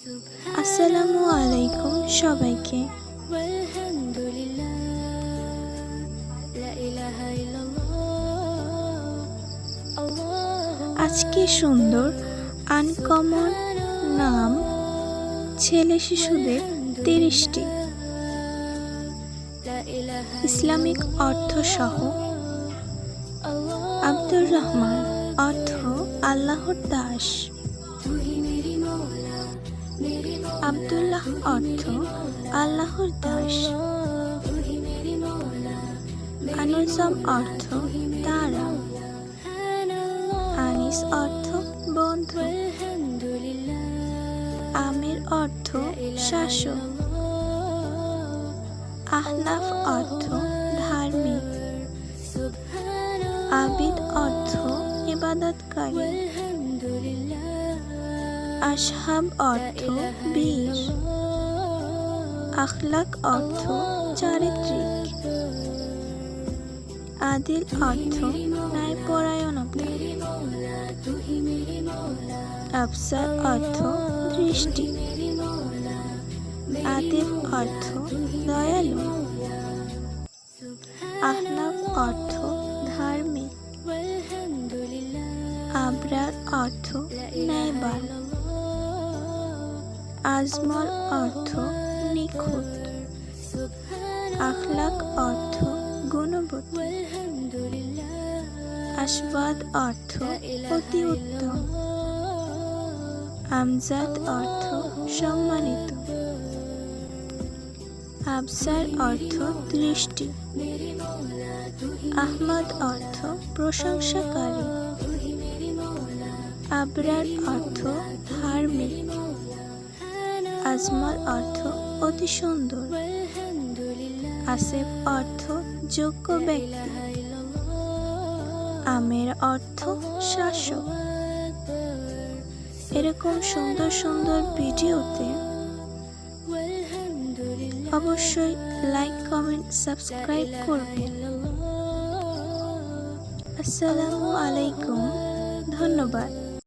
আসসালামু আলাইকুম সবাইকে। আজকে সুন্দর আনকমন নাম ছেলে শিশুদের ৩০টি ইসলামিক অর্থ সহ। আব্দুর রহমান অর্থ আল্লাহর দাস। আব্দুল্লাহ অর্থ আল্লাহর দাস। আনুজম অর্থ তারা। আনিস অর্থ বন্ধু। আমির অর্থ শাসক। আহনাফ অর্থ ধার্মিক। আবিদ অর্থ ইবাদতকারী। আসহাব অর্থ বীর। আখলাক অর্থ চারিত্রিক। আদিল অর্থ ন্যায়পরায়ণতা। আবসার অর্থ দৃষ্টি। আতিফ অর্থ দয়ালু। আহনাফ অর্থ ধার্মিক। আবরার অর্থ ন্যায়বান। আজমল অর্থ নিখুঁত। আখলাক অর্থ গুণবতী। আসবাদ অর্থ অতি উত্তম। আমজাদ অর্থ সম্মানিত। আবসার অর্থ দৃষ্টি। আহমদ অর্থ প্রশংসাকারী। আবরার অর্থ ধার্মিক। আজমল অর্থ অতি সুন্দর। আসিফ অর্থ যোগ্য ব্যক্তি। আমের অর্থ শাসক। এরকম সুন্দর সুন্দর ভিডিওতে অবশ্যই লাইক, কমেন্ট, সাবস্ক্রাইব করবেন। আসসালামু আলাইকুম, ধন্যবাদ।